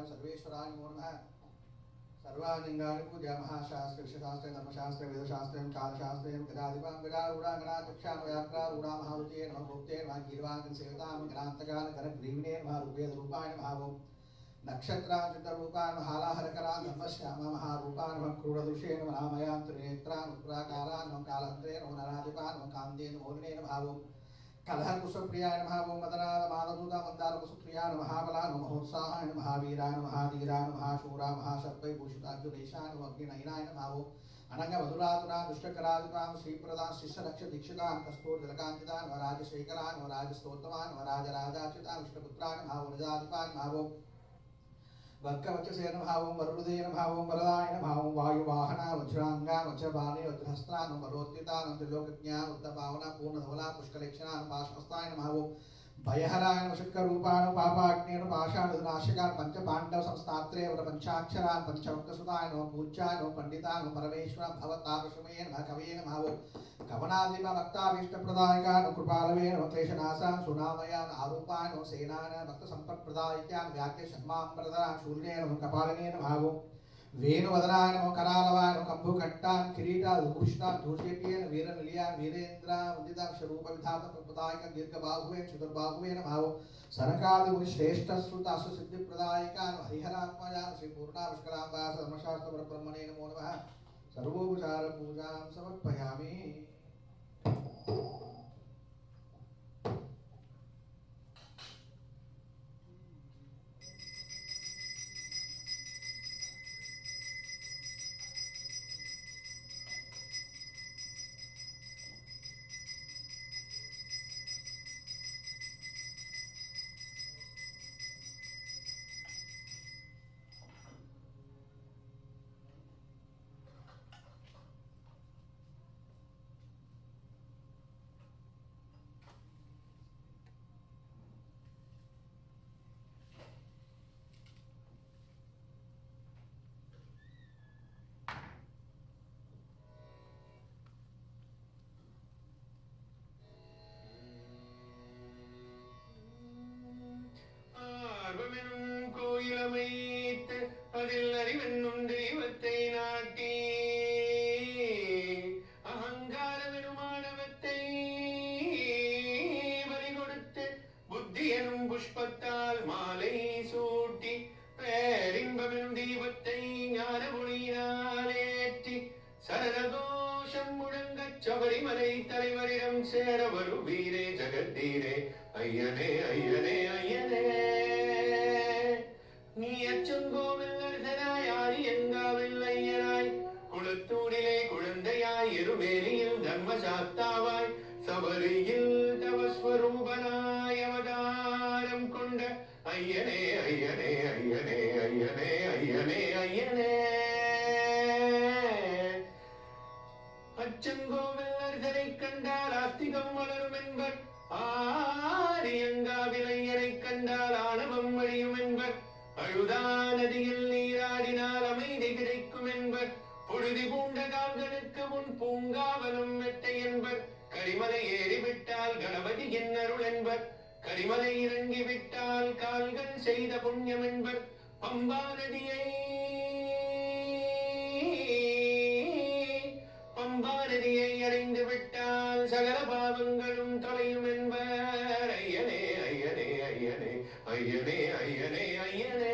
सर्वेश्वराय नमो नमः। सर्वालिंगानि पूजयामः। शास्त्रे विषयशास्त्रे धर्मशास्त्रे वेदशास्त्रे कालशास्त्रे गदाधिपं गदारूढा गणाध्यक्षान् व्याक्रारूढा महारुते नमः भोक्ते नमः गीर्वान् सेवतां गणान्तकान् गणग्रीविने नमः रूपेदरूपाय नमः। नक्षत्रान् चित्ररूपान् हालाहरकरान् धर्मश्यामा महारूपान् नमः क्रूरदृशे नमः नामयान् त्रिनेत्रान् उत्तराकारान् नमः कालहन्त्रे नमः नराधिपान् नमः कान्ते नमोहने नमः। कलहकुशप्रियाय नमः। ओं मदनाद मानदूता मंदारकुशप्रियाय नमः। महाबलाय नमः। महोत्साहाय नमः। महावीराय नमः। महाधीराय नमः। महाशूराय नमः। सर्वैर्भूषितार्जुनेशाय नमः। अग्निनयनाय नमः। अनंगमधुरातुरां दुष्टकरादिकां श्रीप्रदां शिष्यरक्ष दीक्षितां कस्तूर्जलकान्तितां नमः। राजशेखराय नमः। राजस्तोत्रमान् नमः। राजराजाच्युतां विष्णुपुत्राय नमः। वरदाधिपाय नमः। वर्कवचसे नमः। ओं वरुणदे नमः। ओं वरदाय नमः। ओं वायुवाहना वज्रांगा वज्रबाणे वज्रहस्ता नमः। वरोत्थिता नमः। त्रिलोकज्ञा उत्तपावना पूर्णधवला पुष्कलेक्षणा नमः। पाशहस्ताय नमः। ओं भयहराय नमः। शुक्रूपाय नमः। पापाग्नेय नमः। पाषाणनाशकाय पंचपाण्डव संस्थात्रे पंचाक्षराय पंचवक्तसुताय नमः। पूज्याय नमः। पंडिताय नमः। परमेश्वर भवतापशमये नमः। कवये नमः। ओं कवनादिम भक्ताभीष्टप्रदायकाय नमः। कृपालवे नमः। क्लेशनाशाय सुनामयाय आरूपाय नमः। सेनाय भक्त संपत्प्रदायकाय व्याख्य शर्मां प्रदाय शूर्ये नमः। कपालिने नमः। वेणुवदनाय नमो करालवाय नमो कंभुकट्टान् किरीटान् भूषितान् धूषेट्येन वीरनिलयान् वीरेन्द्रा वन्दितां स्वरूपविधातं प्रदायकं दीर्घबाहुवे चतुर्बाहुवे नमः सनकादिमुनिश्रेष्ठश्रुतासु सिद्धिप्रदायकान् हरिहरात्मजान् श्रीपूर्णाविष्कराम्बा धर्मशास्त्रब्रह्मणे नमो नमः सर्वोपचारपूजां समर्पयामि। கோயிலமைத்து அதில் அறிவென்னும் தெய்வத்தை நாட்டி அகங்காரமெனுமானவத்தை வரி கொடுத்து புத்தி எனும் புஷ்பத்தால் மாலை சூட்டி பேரின்பமெனும் தெய்வத்தை ஞான மொழியினாலேற்றி சரதோஷம் முழங்கச் சபரிமலை தலைவரிடம் சேர வருவீரே ஜகத்தீரே ஐயனே ஐயனே ஐயனே நீ அச்சங்கோவில் அரசனாய் ஆரியங்காவில் ஐயனாய் குளத்தூரிலே குழந்தையாய் எருமேலியில் தர்மசாஸ்தாவாய் சபரியில் தவஸ்வரூபனாய் அவதாரம் கொண்ட ஐயனே ஐயனே ஐயனே ஐயனே ஐயனே ஐயனே அச்சங்கோவில் அரசனை கண்டால் ஆஸ்திகம் வளரும் என்பர் ஆரியங்காவில் ஐயனை கண்டால் ஆணவம் வழியும் என்பர் அழுதா நதியில் நீராடினால் அமைதி கிடைக்கும் என்பர் பொழுதி பூண்ட கால்களுக்கு முன் பூங்காவனம் மெட்டை என்பர் கரிமலை ஏறிவிட்டால் கணபதியின் அருள் என்பர் கரிமலை இறங்கிவிட்டால் கால்கள் செய்த புண்ணியம் என்பர் பம்பா நதியை அடைந்து விட்டால் சகல பாவங்களும் தொலையும் என்பர் ஐயனே ஐயனே ஐயனே ஐயனே ஐயனே ஐயனே